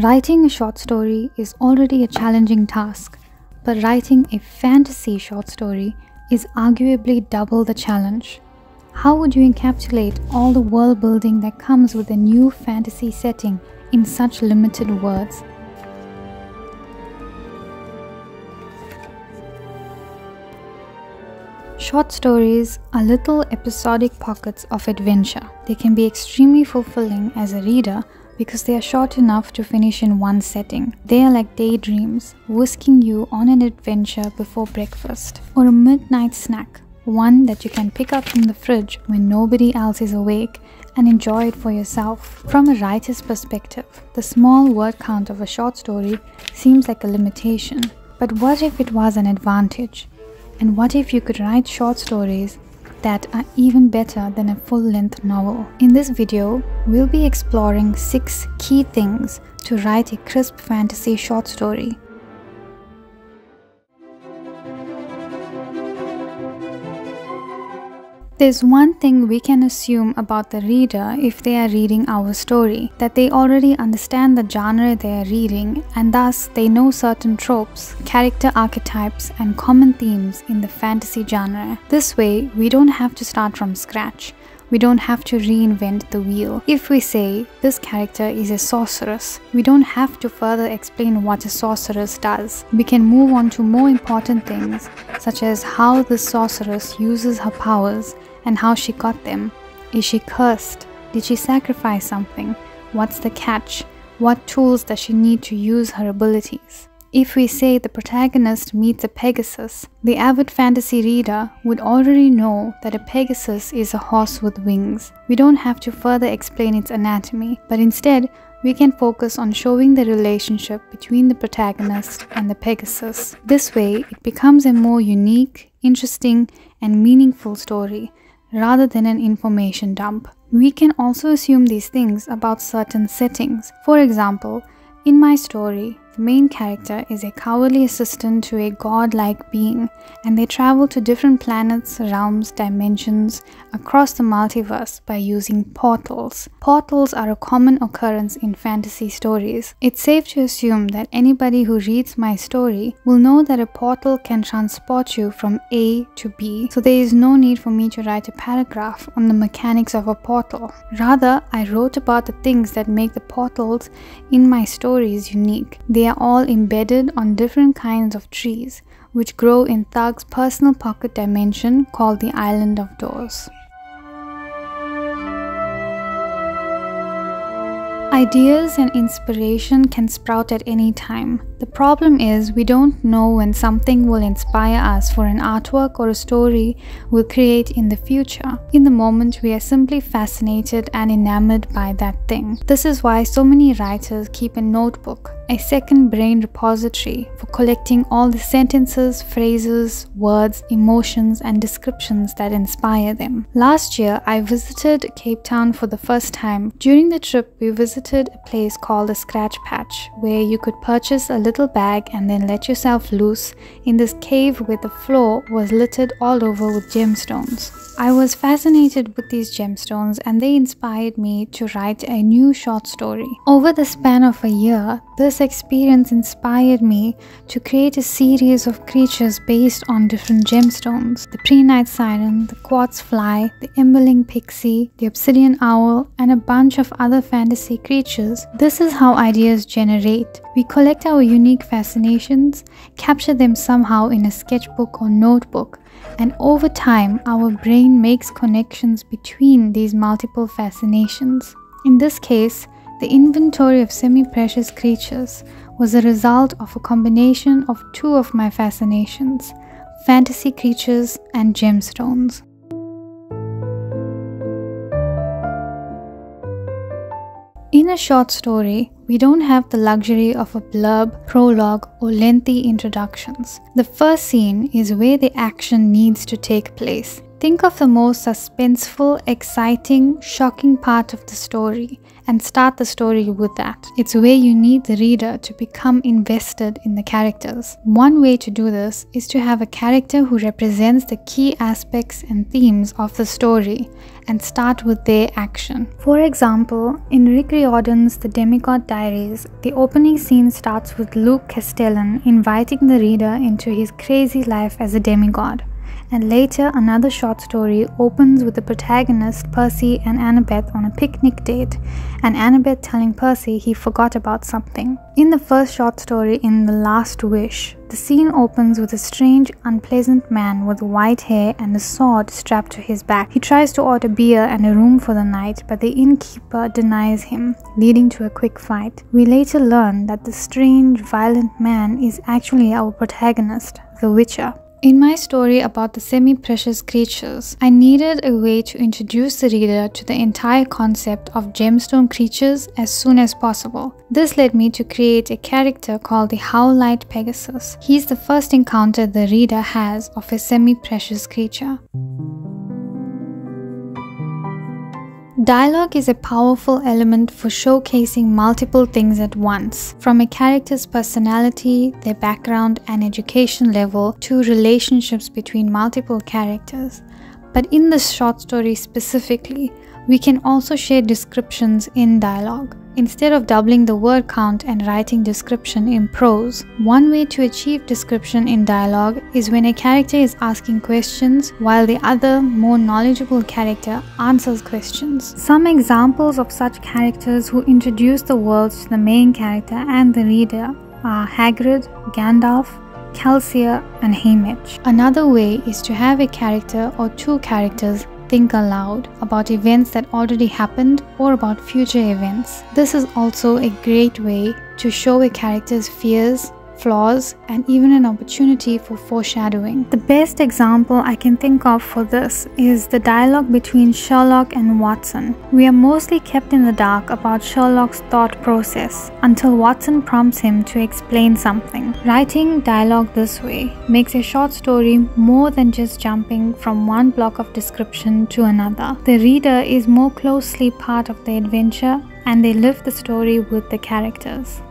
Writing a short story is already a challenging task, but writing a fantasy short story is arguably double the challenge. How would you encapsulate all the world building that comes with a new fantasy setting in such limited words? Short stories are little episodic pockets of adventure. They can be extremely fulfilling as a reader because they are short enough to finish in one setting. They are like daydreams, whisking you on an adventure before breakfast, or a midnight snack, one that you can pick up from the fridge when nobody else is awake and enjoy it for yourself. From a writer's perspective, the small word count of a short story seems like a limitation. But what if it was an advantage? And what if you could write short stories that are even better than a full-length novel? In this video, we'll be exploring 6 key things to write a crisp fantasy short story. There's one thing we can assume about the reader if they are reading our story, that they already understand the genre they are reading, and thus they know certain tropes, character archetypes, and common themes in the fantasy genre. This way, we don't have to start from scratch. We don't have to reinvent the wheel. If we say this character is a sorceress, we don't have to further explain what a sorceress does. We can move on to more important things, such as how the sorceress uses her powers and how she got them. Is she cursed? Did she sacrifice something? What's the catch? What tools does she need to use her abilities? If we say the protagonist meets a Pegasus, the avid fantasy reader would already know that a Pegasus is a horse with wings. We don't have to further explain its anatomy, but instead, we can focus on showing the relationship between the protagonist and the Pegasus. This way, it becomes a more unique, interesting, and meaningful story, rather than an information dump. We can also assume these things about certain settings. For example, in my story, the main character is a cowardly assistant to a godlike being, and they travel to different planets, realms, dimensions across the multiverse by using portals. Portals are a common occurrence in fantasy stories. It's safe to assume that anybody who reads my story will know that a portal can transport you from A to B, so there is no need for me to write a paragraph on the mechanics of a portal. Rather, I wrote about the things that make the portals in my stories unique. They are all embedded on different kinds of trees, which grow in Thug's personal pocket dimension called the Island of Doors. Ideas and inspiration can sprout at any time. The problem is we don't know when something will inspire us for an artwork or a story we'll create in the future. In the moment, we are simply fascinated and enamored by that thing. This is why so many writers keep a notebook, a second brain repository for collecting all the sentences, phrases, words, emotions, and descriptions that inspire them. Last year, I visited Cape Town for the first time. During the trip, we visited a place called a Scratch Patch, where you could purchase a little bag and then let yourself loose in this cave where the floor was littered all over with gemstones. I was fascinated with these gemstones, and they inspired me to write a new short story. Over the span of a year, this experience inspired me to create a series of creatures based on different gemstones: the pre-night siren, the quartz fly, the emberling pixie, the obsidian owl, and a bunch of other fantasy creatures. This is how ideas generate. We collect our unique fascinations, capture them somehow in a sketchbook or notebook, and over time, our brain makes connections between these multiple fascinations. In this case, the inventory of semi-precious creatures was a result of a combination of 2 of my fascinations: fantasy creatures and gemstones. In a short story, we don't have the luxury of a blurb, prologue, or lengthy introductions. The first scene is where the action needs to take place. Think of the most suspenseful, exciting, shocking part of the story and start the story with that. It's where you need the reader to become invested in the characters. One way to do this is to have a character who represents the key aspects and themes of the story and start with their action. For example, in Rick Riordan's The Demigod Diaries, the opening scene starts with Luke Castellan inviting the reader into his crazy life as a demigod. And later, another short story opens with the protagonist Percy and Annabeth on a picnic date, and Annabeth telling Percy he forgot about something. In the first short story, in The Last Wish, the scene opens with a strange, unpleasant man with white hair and a sword strapped to his back. He tries to order beer and a room for the night, but the innkeeper denies him, leading to a quick fight. We later learn that the strange, violent man is actually our protagonist, the Witcher. In my story about the semi-precious creatures, I needed a way to introduce the reader to the entire concept of gemstone creatures as soon as possible. This led me to create a character called the Howlite Pegasus. He's the first encounter the reader has of a semi-precious creature. Dialogue is a powerful element for showcasing multiple things at once, from a character's personality, their background and education level, to relationships between multiple characters. But in this short story specifically, we can also share descriptions in dialogue. Instead of doubling the word count and writing description in prose, one way to achieve description in dialogue is when a character is asking questions while the other, more knowledgeable character answers questions. Some examples of such characters who introduce the worlds to the main character and the reader are Hagrid, Gandalf, Kelsier, and Haymitch. Another way is to have a character or two characters think aloud about events that already happened or about future events. This is also a great way to show a character's fears, flaws, and even an opportunity for foreshadowing. The best example I can think of for this is the dialogue between Sherlock and Watson. We are mostly kept in the dark about Sherlock's thought process until Watson prompts him to explain something. Writing dialogue this way makes a short story more than just jumping from one block of description to another. The reader is more closely part of the adventure and they live the story with the characters.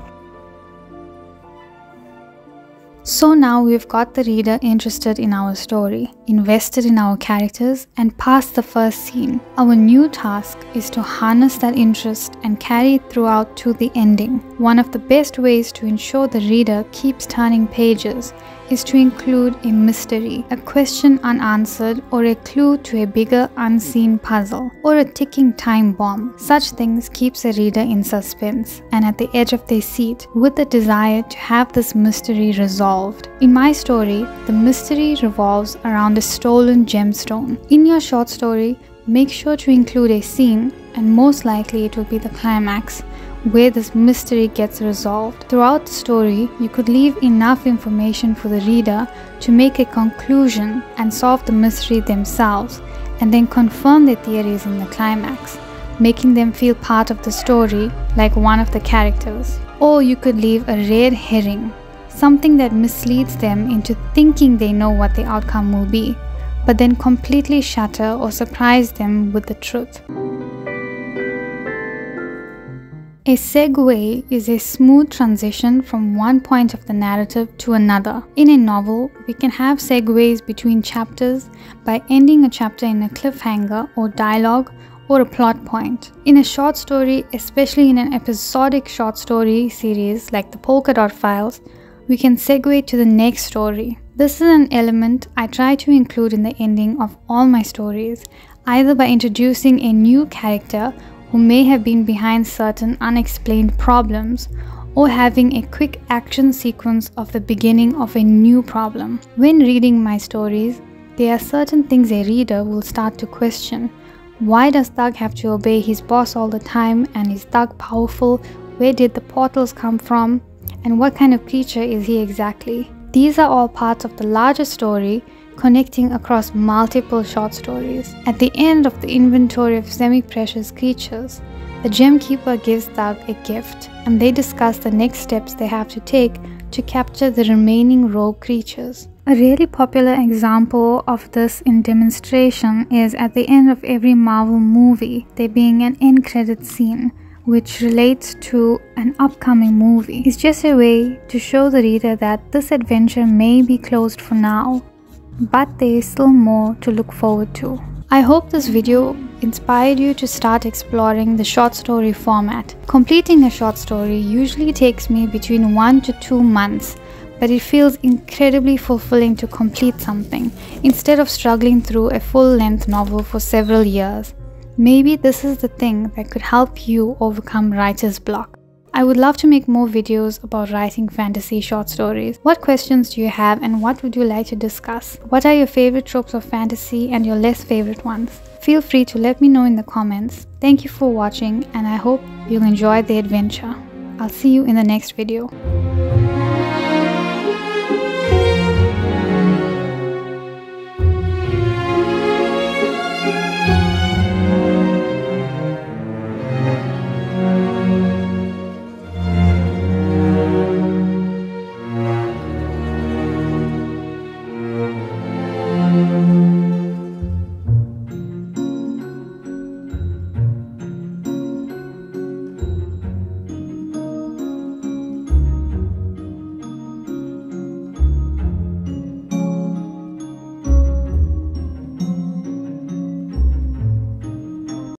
So now we've got the reader interested in our story, invested in our characters, and past the first scene. Our new task is to harness that interest and carry it throughout to the ending. One of the best ways to ensure the reader keeps turning pages is to include a mystery, a question unanswered, or a clue to a bigger unseen puzzle, or a ticking time bomb. Such things keeps a reader in suspense and at the edge of their seat with the desire to have this mystery resolved. In my story, the mystery revolves around a stolen gemstone. In your short story, make sure to include a scene, and most likely it will be the climax, where this mystery gets resolved. Throughout the story, you could leave enough information for the reader to make a conclusion and solve the mystery themselves, and then confirm their theories in the climax, making them feel part of the story like one of the characters. Or you could leave a red herring, something that misleads them into thinking they know what the outcome will be, but then completely shatter or surprise them with the truth. A segue is a smooth transition from one point of the narrative to another. In a novel, we can have segues between chapters by ending a chapter in a cliffhanger or dialogue or a plot point. In a short story, especially in an episodic short story series like the Polka Dot Files, we can segue to the next story. This is an element I try to include in the ending of all my stories, either by introducing a new character who may have been behind certain unexplained problems, or having a quick action sequence of the beginning of a new problem. When reading my stories, there are certain things a reader will start to question. Why does Thug have to obey his boss all the time, and is Thug powerful? Where did the portals come from? And what kind of creature is he exactly? These are all parts of the larger story, connecting across multiple short stories. At the end of the inventory of semi-precious creatures, the gem keeper gives Thug a gift, and they discuss the next steps they have to take to capture the remaining rogue creatures. A really popular example of this in demonstration is at the end of every Marvel movie, there being an end credit scene which relates to an upcoming movie, is just a way to show the reader that this adventure may be closed for now, but there is still more to look forward to. I hope this video inspired you to start exploring the short story format. Completing a short story usually takes me between 1 to 2 months, but it feels incredibly fulfilling to complete something, instead of struggling through a full-length novel for several years. Maybe this is the thing that could help you overcome writer's block. I would love to make more videos about writing fantasy short stories. What questions do you have and what would you like to discuss? What are your favorite tropes of fantasy and your less favorite ones? Feel free to let me know in the comments. Thank you for watching and I hope you'll enjoy the adventure. I'll see you in the next video.